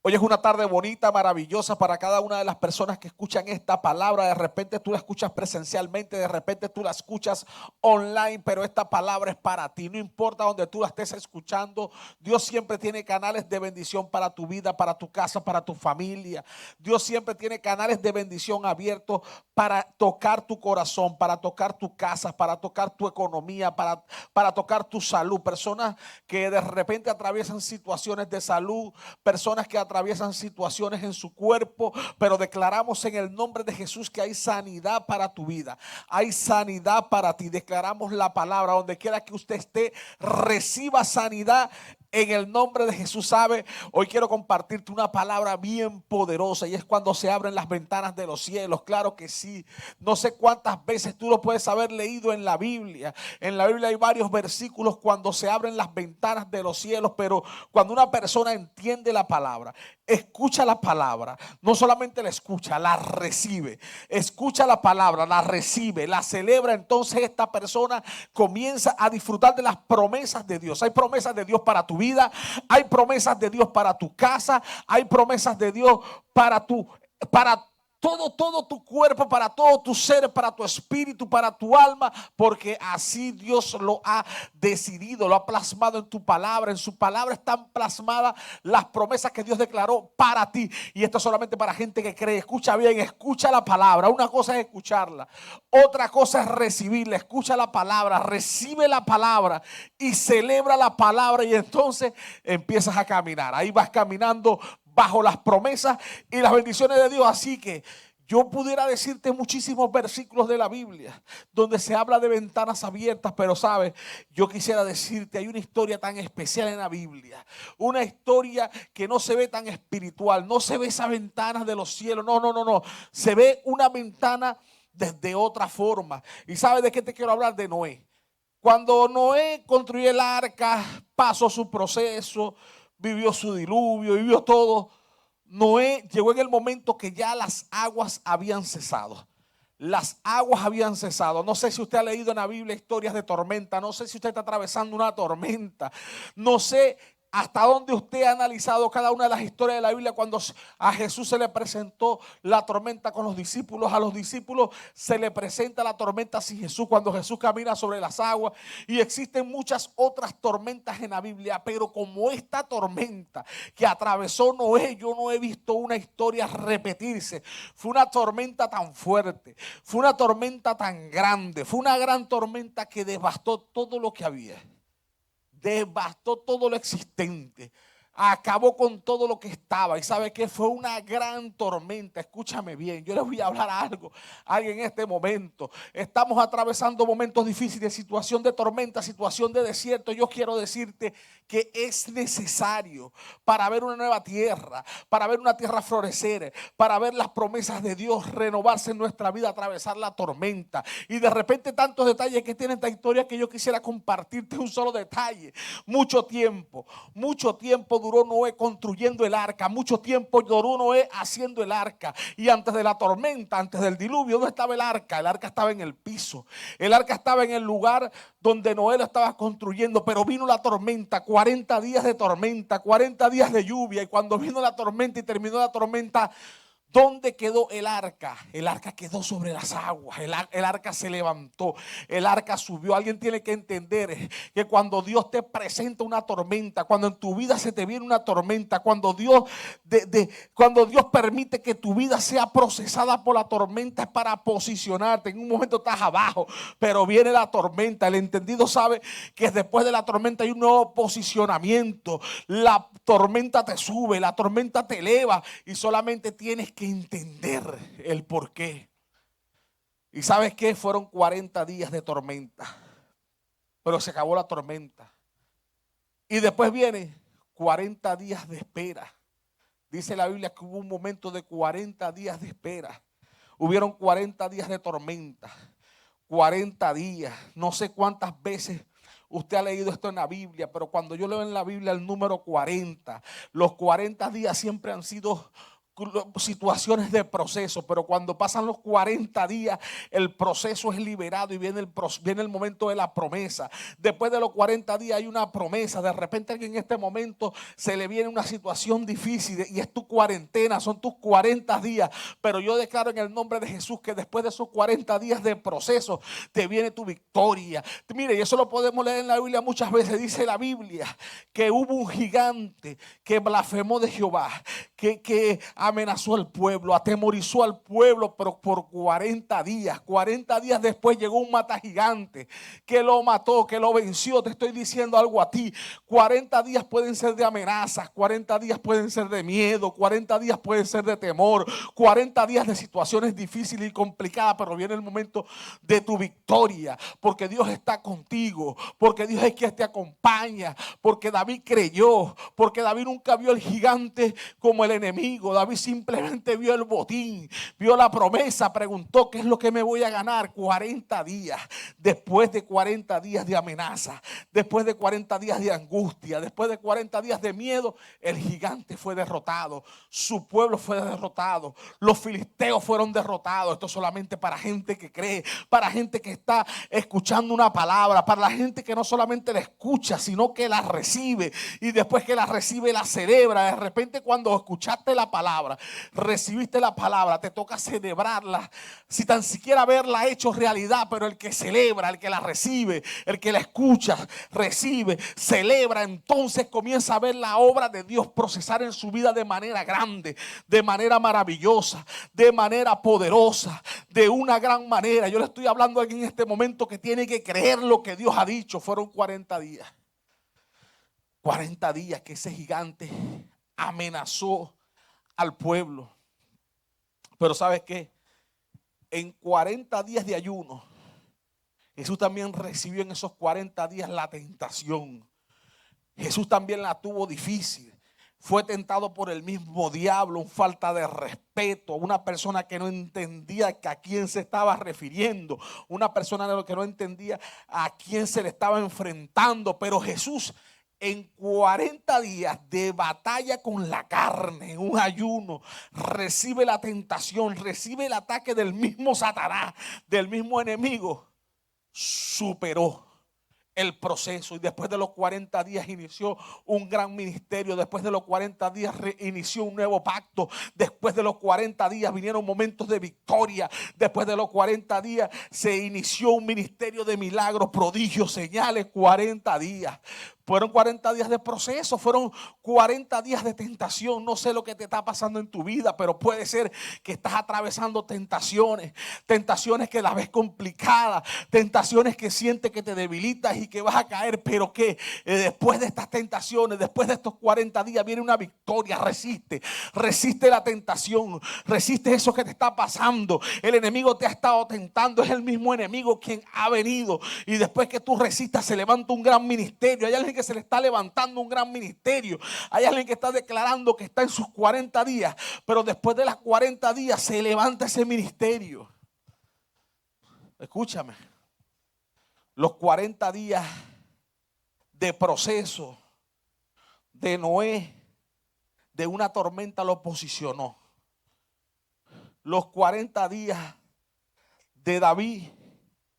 Hoy es una tarde bonita, maravillosa para cada una de las personas que escuchan esta palabra. De repente tú la escuchas presencialmente, de repente tú la escuchas online, pero esta palabra es para ti. No importa donde tú la estés escuchando, Dios siempre tiene canales de bendición para tu vida, para tu casa, para tu familia. Dios siempre tiene canales de bendición abiertos para tocar tu corazón, para tocar tu casa, para tocar tu economía, para tocar tu salud. Personas que de repente atraviesan situaciones de salud, personas que atraviesan situaciones en su cuerpo, pero declaramos en el nombre de Jesús que hay sanidad para tu vida, hay sanidad para ti. Declaramos la palabra, donde quiera que usted esté, reciba sanidad en el nombre de Jesús. Sabe, hoy quiero compartirte una palabra bien poderosa, y es cuando se abren las ventanas de los cielos. Claro que sí. No sé cuántas veces tú lo puedes haber leído en la Biblia. En la Biblia hay varios versículos cuando se abren las ventanas de los cielos, pero cuando una persona entiende la palabra, escucha la palabra, no solamente la escucha, la recibe. Escucha la palabra, la recibe, la celebra. Entonces esta persona comienza a disfrutar de las promesas de Dios. Hay promesas de Dios para tu vida, hay promesas de Dios para tu casa, hay promesas de Dios para todo tu cuerpo, para todo tu ser, para tu espíritu, para tu alma, porque así Dios lo ha decidido, lo ha plasmado en tu palabra. En su palabra están plasmadas las promesas que Dios declaró para ti, y esto es solamente para gente que cree. Escucha bien, escucha la palabra. Una cosa es escucharla, otra cosa es recibirla. Escucha la palabra, recibe la palabra y celebra la palabra, y entonces empiezas a caminar. Ahí vas caminando bajo las promesas y las bendiciones de Dios. Así que yo pudiera decirte muchísimos versículos de la Biblia donde se habla de ventanas abiertas, pero sabes, yo quisiera decirte, hay una historia tan especial en la Biblia, una historia que no se ve tan espiritual, no se ve esa ventana de los cielos, no, se ve una ventana desde otra forma. ¿Y sabes de qué te quiero hablar? De Noé. Cuando Noé construyó el arca, pasó su proceso, vivió su diluvio, vivió todo. Noé llegó en el momento que ya las aguas habían cesado. Las aguas habían cesado. No sé si usted ha leído en la Biblia historias de tormenta. No sé si usted está atravesando una tormenta. No sé hasta dónde usted ha analizado cada una de las historias de la Biblia. Cuando a Jesús se le presentó la tormenta con los discípulos, a los discípulos se le presenta la tormenta sin Jesús, cuando Jesús camina sobre las aguas. Y existen muchas otras tormentas en la Biblia, pero como esta tormenta que atravesó Noé, yo no he visto una historia repetirse. Fue una tormenta tan fuerte, fue una tormenta tan grande, fue una gran tormenta que devastó todo lo que había. Devastó todo lo existente, acabó con todo lo que estaba. Y sabe que fue una gran tormenta. Escúchame bien, yo les voy a hablar algo a alguien en este momento. Estamos atravesando momentos difíciles, situación de tormenta, situación de desierto. Yo quiero decirte que es necesario, para ver una nueva tierra, para ver una tierra florecer, para ver las promesas de Dios renovarse en nuestra vida, atravesar la tormenta. Y de repente tantos detalles que tiene esta historia, que yo quisiera compartirte un solo detalle. Mucho tiempo duró Noé construyendo el arca, mucho tiempo duró Noé haciendo el arca. Y antes de la tormenta, antes del diluvio, ¿dónde estaba el arca? El arca estaba en el piso, el arca estaba en el lugar donde Noé lo estaba construyendo. Pero vino la tormenta, 40 días de tormenta, 40 días de lluvia. Y cuando vino la tormenta y terminó la tormenta, ¿dónde quedó el arca? El arca quedó sobre las aguas. El arca se levantó, el arca subió. Alguien tiene que entender que cuando Dios te presenta una tormenta, cuando en tu vida se te viene una tormenta, cuando Dios permite que tu vida sea procesada por la tormenta, es para posicionarte. En un momento estás abajo, pero viene la tormenta. El entendido sabe que después de la tormenta hay un nuevo posicionamiento. La tormenta te sube, la tormenta te eleva, y solamente tienes que entender el por qué. ¿Y sabes qué? Fueron 40 días de tormenta, pero se acabó la tormenta. Y después viene 40 días de espera. Dice la Biblia que hubo un momento de 40 días de espera. Hubieron 40 días de tormenta, 40 días. No sé cuántas veces usted ha leído esto en la Biblia, pero cuando yo leo en la Biblia el número 40, los 40 días siempre han sido situaciones de proceso, pero cuando pasan los 40 días, el proceso es liberado y viene el momento de la promesa. Después de los 40 días hay una promesa. De repente en este momento se le viene una situación difícil y es tu cuarentena, son tus 40 días, pero yo declaro en el nombre de Jesús que después de esos 40 días de proceso te viene tu victoria. Mire, y eso lo podemos leer en la Biblia muchas veces. Dice la Biblia que hubo un gigante que blasfemó de Jehová, que amenazó al pueblo, atemorizó al pueblo, pero por 40 días. 40 días después llegó un matagigante que lo mató, que lo venció. Te estoy diciendo algo a ti. 40 días pueden ser de amenazas, 40 días pueden ser de miedo, 40 días pueden ser de temor, 40 días de situaciones difíciles y complicadas, pero viene el momento de tu victoria, porque Dios está contigo, porque Dios es quien te acompaña, porque David creyó, porque David nunca vio al gigante como el enemigo. David simplemente vio el botín, vio la promesa, preguntó: ¿qué es lo que me voy a ganar? 40 días, después de 40 días de amenaza, después de 40 días de angustia, después de 40 días de miedo, el gigante fue derrotado, su pueblo fue derrotado, los filisteos fueron derrotados. Esto es solamente para gente que cree, para gente que está escuchando una palabra, para la gente que no solamente la escucha, sino que la recibe, y después que la recibe la celebra. De repente, cuando escuchaste la palabra, recibiste la palabra, te toca celebrarla, si tan siquiera haberla hecho realidad. Pero el que celebra, el que la recibe, el que la escucha, recibe, celebra, entonces comienza a ver la obra de Dios procesar en su vida de manera grande, de manera maravillosa, de manera poderosa, de una gran manera. Yo le estoy hablando a alguien en este momento que tiene que creer lo que Dios ha dicho. Fueron 40 días. 40 días que ese gigante amenazó al pueblo. Pero ¿sabes qué? En 40 días de ayuno, Jesús también recibió en esos 40 días la tentación. Jesús también la tuvo difícil. Fue tentado por el mismo diablo, una falta de respeto, una persona que no entendía a quién se estaba refiriendo, una persona que no entendía a quién se le estaba enfrentando. Pero Jesús, en 40 días de batalla con la carne, en un ayuno, recibe la tentación, recibe el ataque del mismo Satanás, del mismo enemigo. Superó el proceso y después de los 40 días inició un gran ministerio. Después de los 40 días inició un nuevo pacto. Después de los 40 días vinieron momentos de victoria. Después de los 40 días se inició un ministerio de milagros, prodigios, señales. 40 días. Fueron 40 días de proceso, fueron 40 días de tentación. No sé lo que te está pasando en tu vida, pero puede ser que estás atravesando tentaciones, tentaciones que las ves complicadas, tentaciones que sientes que te debilitas y que vas a caer, pero que después de estas tentaciones, después de estos 40 días viene una victoria. Resiste la tentación, resiste eso que te está pasando. El enemigo te ha estado tentando, es el mismo enemigo quien ha venido, y después que tú resistas se levanta un gran ministerio. Hay alguien que se le está levantando un gran ministerio. Hay alguien que está declarando que está en sus 40 días, pero después de las 40 días se levanta ese ministerio. Escúchame. Los 40 días de proceso de Noé, de una tormenta, lo posicionó. Los 40 días de David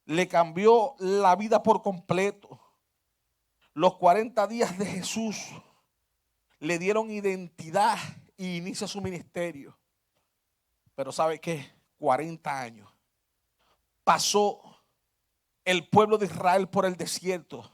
le cambió la vida por completo. Los 40 días de Jesús le dieron identidad y inicia su ministerio. Pero ¿sabe qué? 40 años pasó el pueblo de Israel por el desierto.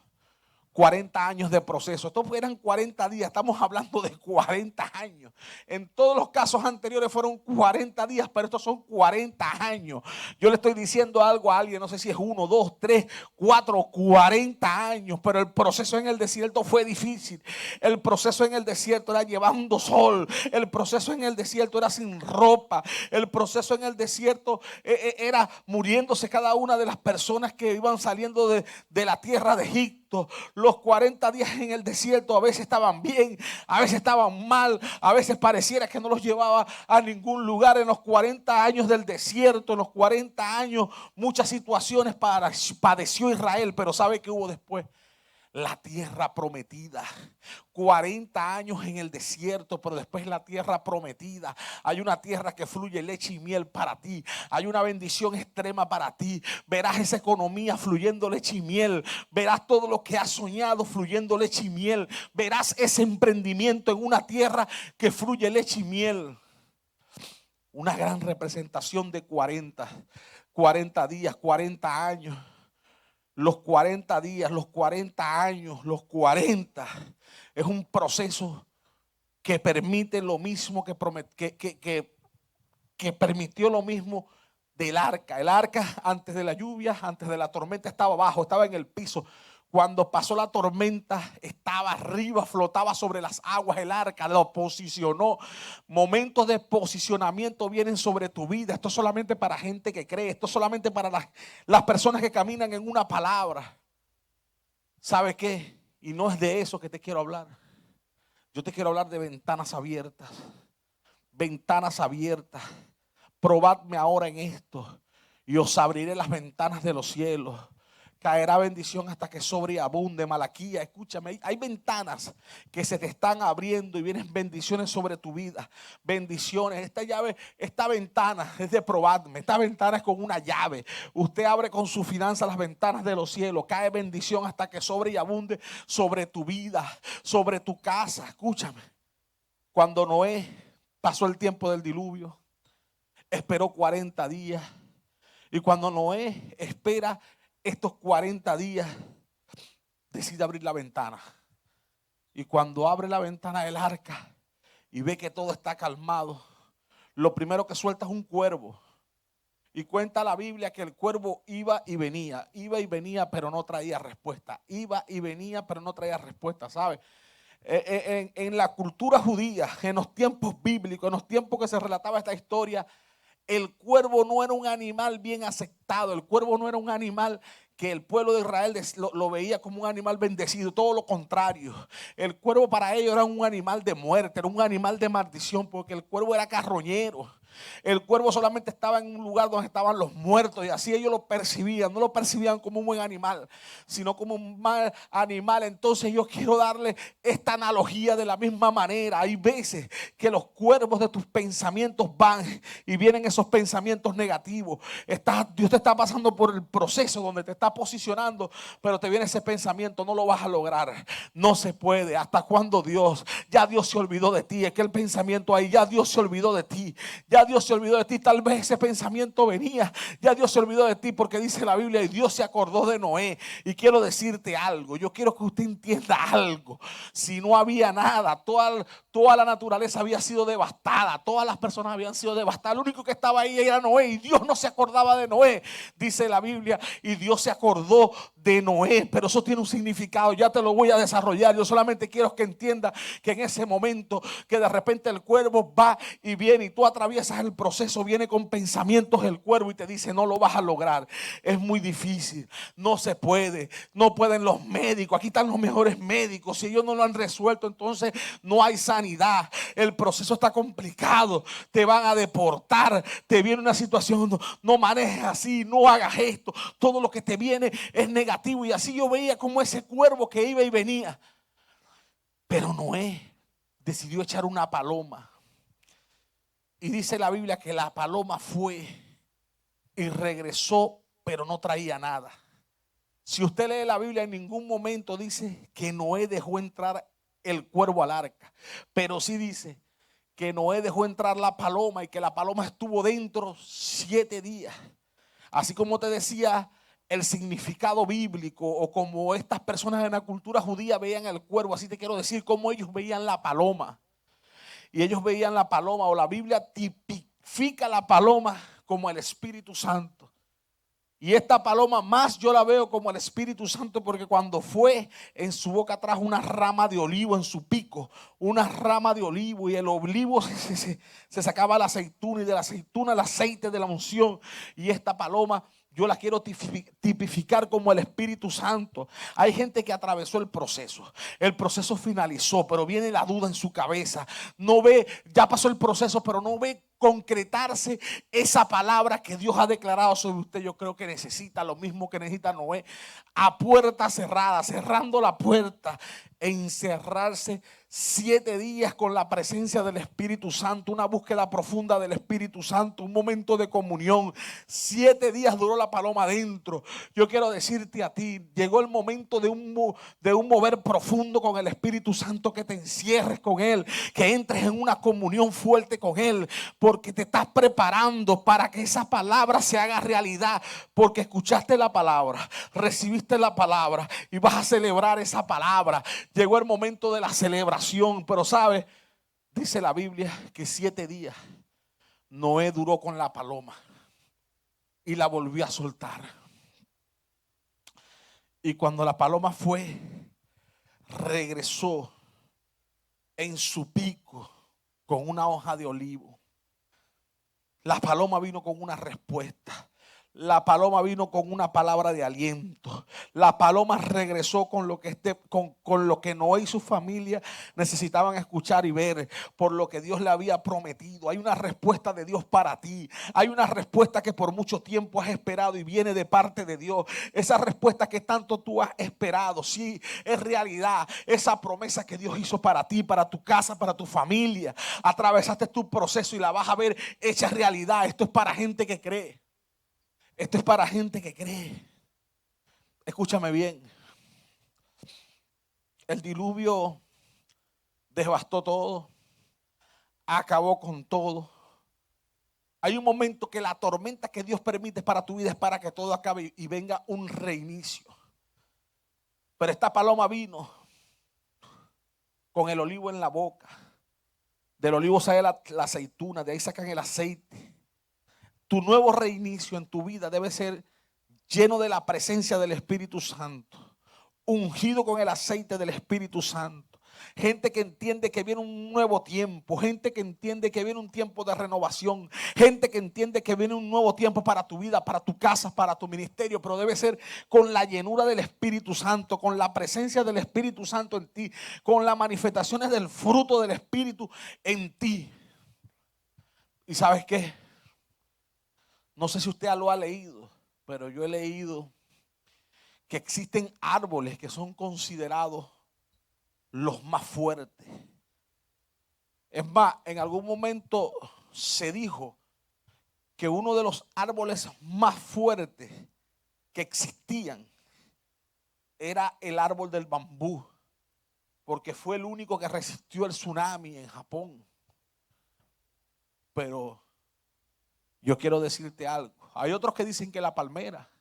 40 años de proceso. Estos eran 40 días, estamos hablando de 40 años. En todos los casos anteriores fueron 40 días, pero estos son 40 años. Yo le estoy diciendo algo a alguien, no sé si es 1, 2, 3, 4, 40 años, pero el proceso en el desierto fue difícil. El proceso en el desierto era llevando sol. El proceso en el desierto era sin ropa. El proceso en el desierto era muriéndose cada una de las personas que iban saliendo de la tierra de Egipto. Los 40 días en el desierto a veces estaban bien, a veces estaban mal, a veces pareciera que no los llevaba a ningún lugar. En los 40 años del desierto, en los 40 años, muchas situaciones padeció Israel, pero ¿sabe qué hubo después? la tierra prometida. 40 años en el desierto, pero después la tierra prometida. Hay una tierra que fluye leche y miel para ti. Hay una bendición extrema para ti. Verás esa economía fluyendo leche y miel. Verás todo lo que has soñado fluyendo leche y miel. Verás ese emprendimiento en una tierra que fluye leche y miel. Una gran representación de 40 días, 40 años. Los 40 días, los 40 años, los 40 es un proceso que permite lo mismo que permitió lo mismo del arca. El arca antes de la lluvia, antes de la tormenta estaba abajo, estaba en el piso. Cuando pasó la tormenta estaba arriba, flotaba sobre las aguas el arca, lo posicionó. Momentos de posicionamiento vienen sobre tu vida. Esto es solamente para gente que cree. Esto es solamente para las personas que caminan en una palabra. ¿Sabe qué? Y no es de eso que te quiero hablar. Yo te quiero hablar de ventanas abiertas. Ventanas abiertas. Probadme ahora en esto y os abriré las ventanas de los cielos. Caerá bendición hasta que sobreabunde. Malaquías, escúchame, hay ventanas que se te están abriendo y vienen bendiciones sobre tu vida. Bendiciones. Esta llave, esta ventana es de probadme. Esta ventana es con una llave. Usted abre con su finanza las ventanas de los cielos. Cae bendición hasta que sobreabunde sobre tu vida, sobre tu casa. Escúchame. Cuando Noé pasó el tiempo del diluvio, esperó 40 días. Y cuando Noé espera estos 40 días, decide abrir la ventana. Y cuando abre la ventana del arca y ve que todo está calmado, lo primero que suelta es un cuervo. Y cuenta la Biblia que el cuervo iba y venía, pero no traía respuesta. Iba y venía, pero no traía respuesta, ¿sabe? En la cultura judía, en los tiempos bíblicos, en los tiempos que se relataba esta historia, el cuervo no era un animal bien aceptado. El cuervo no era un animal que el pueblo de Israel lo veía como un animal bendecido. Todo lo contrario. El cuervo para ellos era un animal de muerte, era un animal de maldición, porque el cuervo era carroñero. El cuervo solamente estaba en un lugar donde estaban los muertos y así ellos lo percibían. No lo percibían como un buen animal, sino como un mal animal. Entonces yo quiero darle esta analogía de la misma manera. Hay veces que los cuervos de tus pensamientos van y vienen esos pensamientos negativos. Dios te está pasando por el proceso donde te está posicionando, pero te viene ese pensamiento: no lo vas a lograr, no se puede. ¿Hasta cuándo, Dios? Ya Dios se olvidó de ti. Aquel pensamiento ahí, ya Dios se olvidó de ti. Ya Dios se olvidó de ti. Tal vez ese pensamiento venía. Ya Dios se olvidó de ti, porque dice la Biblia: y Dios se acordó de Noé. Y quiero decirte algo. Yo quiero que usted entienda algo. Si no había nada, toda la naturaleza había sido devastada. Todas las personas habían sido devastadas. Lo único que estaba ahí era Noé. Y Dios no se acordaba de Noé. Dice la Biblia: y Dios se acordó de Noé. Pero eso tiene un significado. Ya te lo voy a desarrollar. Yo solamente quiero que entienda que en ese momento que de repente el cuervo va y viene y tú atraviesas el proceso, viene con pensamientos el cuervo y te dice: no lo vas a lograr, es muy difícil, no se puede, no pueden los médicos, aquí están los mejores médicos, si ellos no lo han resuelto entonces no hay sanidad, el proceso está complicado, te van a deportar, te viene una situación, no manejes así, no hagas esto, todo lo que te viene es negativo. Y así yo veía como ese cuervo que iba y venía. Pero Noé decidió echar una paloma. Y dice la Biblia que la paloma fue y regresó, pero no traía nada. Si usted lee la Biblia, en ningún momento dice que Noé dejó entrar el cuervo al arca, pero sí dice que Noé dejó entrar la paloma y que la paloma estuvo dentro 7 días. Así como te decía el significado bíblico, o como estas personas en la cultura judía veían el cuervo, así te quiero decir cómo ellos veían la paloma. Y ellos veían la paloma, o la Biblia tipifica la paloma como el Espíritu Santo. Y esta paloma más yo la veo como el Espíritu Santo, porque cuando fue, en su boca trajo una rama de olivo, en su pico una rama de olivo, y el olivo se sacaba la aceituna, y de la aceituna el aceite de la unción. Y esta paloma yo la quiero tipificar como el Espíritu Santo. Hay gente que atravesó el proceso finalizó, pero viene la duda en su cabeza. No ve, ya pasó el proceso, pero no ve concretarse esa palabra que Dios ha declarado sobre usted. Yo creo que necesita lo mismo que necesita Noé, a puerta cerrada, cerrando la puerta, encerrarse 7 días con la presencia del Espíritu Santo, una búsqueda profunda del Espíritu Santo, un momento de comunión. 7 días duró la paloma adentro. Yo quiero decirte a ti, llegó el momento de un mover profundo con el Espíritu Santo, que te encierres con Él, que entres en una comunión fuerte con Él, porque te estás preparando para que esa palabra se haga realidad, porque escuchaste la palabra, recibiste la palabra y vas a celebrar esa palabra. Llegó el momento de la celebración, pero ¿sabes? Dice la Biblia que 7 días Noé duró con la paloma y la volvió a soltar. Y cuando la paloma fue, regresó en su pico con una hoja de olivo. La paloma vino con una respuesta. La paloma vino con una palabra de aliento. La paloma regresó con lo que Noé y su familia necesitaban escuchar y ver, por lo que Dios le había prometido. Hay una respuesta de Dios para ti. Hay una respuesta que por mucho tiempo has esperado y viene de parte de Dios. Esa respuesta que tanto tú has esperado, sí, es realidad. Esa promesa que Dios hizo para ti, para tu casa, para tu familia. Atravesaste tu proceso y la vas a ver hecha realidad. Esto es para gente que cree. Esto es para gente que cree. Escúchame bien. El diluvio devastó todo, acabó con todo. Hay un momento que la tormenta que Dios permite para tu vida es para que todo acabe y venga un reinicio. Pero esta paloma vino con el olivo en la boca. Del olivo sale la aceituna, de ahí sacan el aceite. Tu nuevo reinicio en tu vida debe ser lleno de la presencia del Espíritu Santo, ungido con el aceite del Espíritu Santo. Gente que entiende que viene un nuevo tiempo, gente que entiende que viene un tiempo de renovación, gente que entiende que viene un nuevo tiempo para tu vida, para tu casa, para tu ministerio, pero debe ser con la llenura del Espíritu Santo, con la presencia del Espíritu Santo en ti, con las manifestaciones del fruto del Espíritu en ti. ¿Y sabes qué? No sé si usted lo ha leído, pero yo he leído que existen árboles que son considerados los más fuertes. Es más, en algún momento se dijo que uno de los árboles más fuertes que existían era el árbol del bambú, porque fue el único que resistió el tsunami en Japón. Pero yo quiero decirte algo. Hay otros que dicen que la palmera,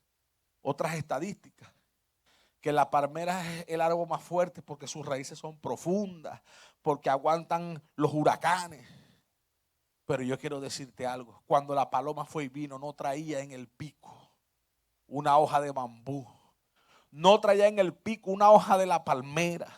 otras estadísticas, que la palmera es el árbol más fuerte porque sus raíces son profundas, porque aguantan los huracanes. Pero yo quiero decirte algo. Cuando la paloma fue y vino, no traía en el pico una hoja de bambú. No traía en el pico una hoja de la palmera.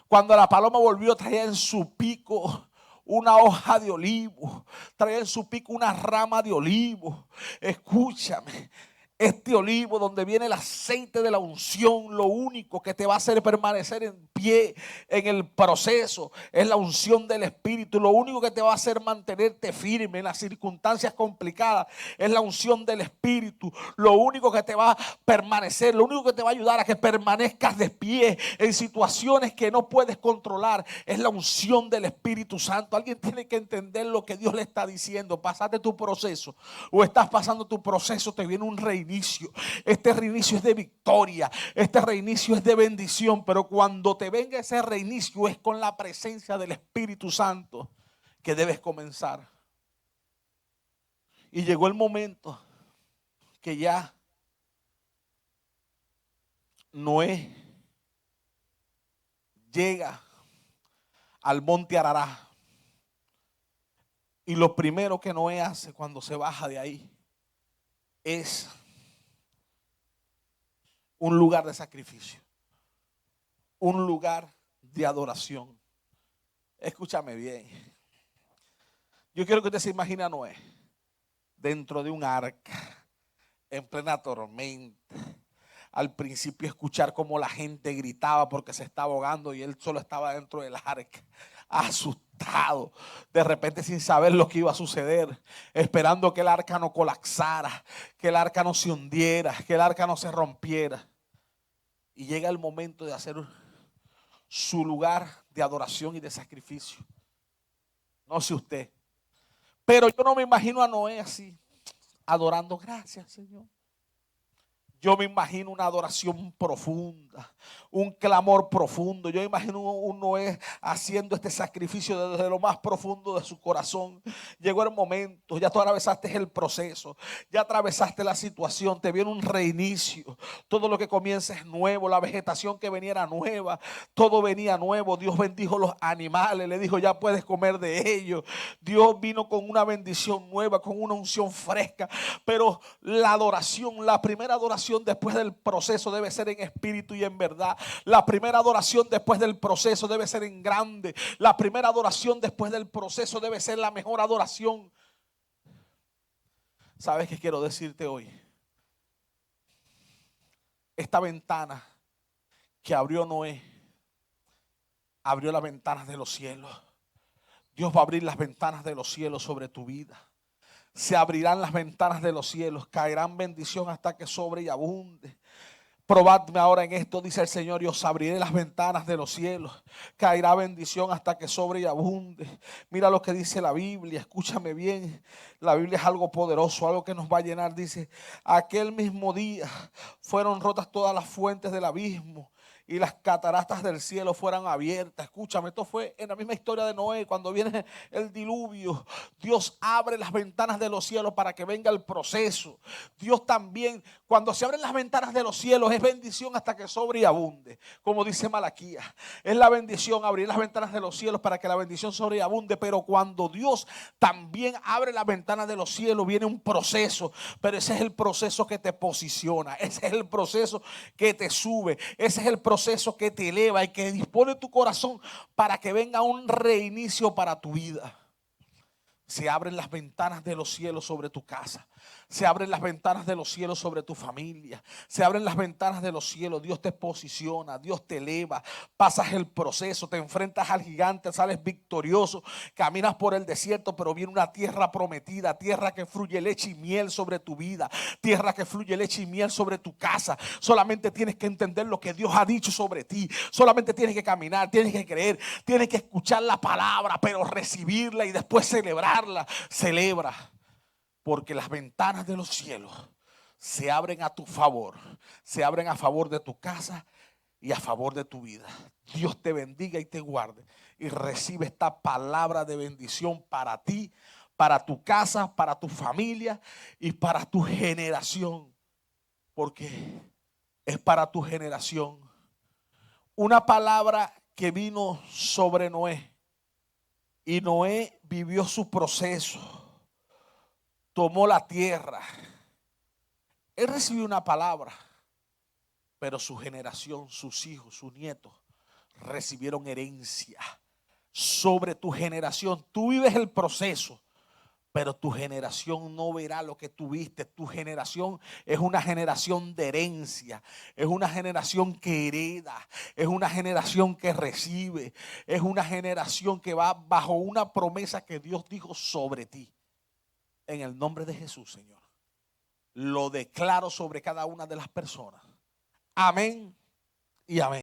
Cuando la paloma volvió, traía en su pico una hoja de olivo. Traía en su pico una rama de olivo. Escúchame. Este olivo donde viene el aceite de la unción, lo único que te va a hacer permanecer en pie en el proceso es la unción del Espíritu. Lo único que te va a hacer mantenerte firme en las circunstancias complicadas es la unción del Espíritu. Lo único que te va a permanecer, lo único que te va a ayudar a que permanezcas de pie en situaciones que no puedes controlar es la unción del Espíritu Santo. Alguien tiene que entender lo que Dios le está diciendo. Pasaste tu proceso o estás pasando tu proceso, te viene un reinicio. Este reinicio es de victoria, este reinicio es de bendición, pero cuando te venga ese reinicio es con la presencia del Espíritu Santo que debes comenzar. Y llegó el momento que ya Noé llega al monte Arará. Y lo primero que Noé hace cuando se baja de ahí es un lugar de sacrificio, un lugar de adoración. Escúchame bien. Yo quiero que usted se imagine a Noé dentro de un arca, en plena tormenta. Al principio escuchar cómo la gente gritaba porque se estaba ahogando y él solo estaba dentro del arca. asustado, de repente sin saber lo que iba a suceder, esperando que el arca no colapsara, que el arca no se hundiera, que el arca no se rompiera. Y llega el momento de hacer su lugar de adoración y de sacrificio. No sé usted, pero yo no me imagino a Noé así, adorando, gracias Señor. Yo me imagino una adoración profunda, un clamor profundo. Yo imagino un Noé haciendo este sacrificio desde lo más profundo de su corazón. Llegó el momento, ya tú atravesaste el proceso, ya atravesaste la situación, te viene un reinicio. Todo lo que comienza es nuevo, la vegetación que venía era nueva, todo venía nuevo. Dios bendijo los animales, le dijo ya puedes comer de ellos. Dios vino con una bendición nueva, con una unción fresca. Pero la adoración, la primera adoración después del proceso debe ser en espíritu y en verdad. La primera adoración después del proceso debe ser en grande. La primera adoración después del proceso debe ser la mejor adoración. ¿Sabes qué quiero decirte hoy? Esta ventana que abrió Noé, abrió las ventanas de los cielos. Dios va a abrir las ventanas de los cielos sobre tu vida. Se abrirán las ventanas de los cielos, caerán bendición hasta que sobre y abunde. Probadme ahora en esto, dice el Señor, y os abriré las ventanas de los cielos. Caerá bendición hasta que sobre y abunde. Mira lo que dice la Biblia, escúchame bien. La Biblia es algo poderoso, algo que nos va a llenar. Dice, aquel mismo día fueron rotas todas las fuentes del abismo y las cataratas del cielo fueran abiertas. Escúchame, esto fue en la misma historia de Noé, cuando viene el diluvio. Dios abre las ventanas de los cielos para que venga el proceso. Dios también, cuando se abren las ventanas de los cielos, es bendición hasta que sobre y abunde. Como dice Malaquías, es la bendición abrir las ventanas de los cielos para que la bendición sobre y abunde. Pero cuando Dios también abre las ventanas de los cielos, viene un proceso. Pero ese es el proceso que te posiciona, ese es el proceso que te sube, ese es el proceso que te eleva y que dispone tu corazón para que venga un reinicio para tu vida. Se abren las ventanas de los cielos sobre tu casa. Se abren las ventanas de los cielos sobre tu familia. Se abren las ventanas de los cielos. Dios te posiciona, Dios te eleva. Pasas el proceso, te enfrentas al gigante, sales victorioso. Caminas por el desierto, pero viene una tierra prometida. Tierra que fluye leche y miel sobre tu vida. Tierra que fluye leche y miel sobre tu casa. Solamente tienes que entender lo que Dios ha dicho sobre ti. Solamente tienes que caminar, tienes que creer, tienes que escuchar la palabra, pero recibirla y después celebrar. Celebra, porque las ventanas de los cielos se abren a tu favor, se abren a favor de tu casa y a favor de tu vida. Dios te bendiga y te guarde y recibe esta palabra de bendición para ti, para tu casa, para tu familia y para tu generación, porque es para tu generación. Una palabra que vino sobre Noé, y Noé vivió su proceso, tomó la tierra. Él recibió una palabra, pero su generación, sus hijos, sus nietos recibieron herencia sobre tu generación. Tú vives el proceso, pero tu generación no verá lo que tú viste. Tu generación es una generación de herencia, es una generación que hereda, es una generación que recibe, es una generación que va bajo una promesa que Dios dijo sobre ti. En el nombre de Jesús, Señor, lo declaro sobre cada una de las personas. Amén y amén.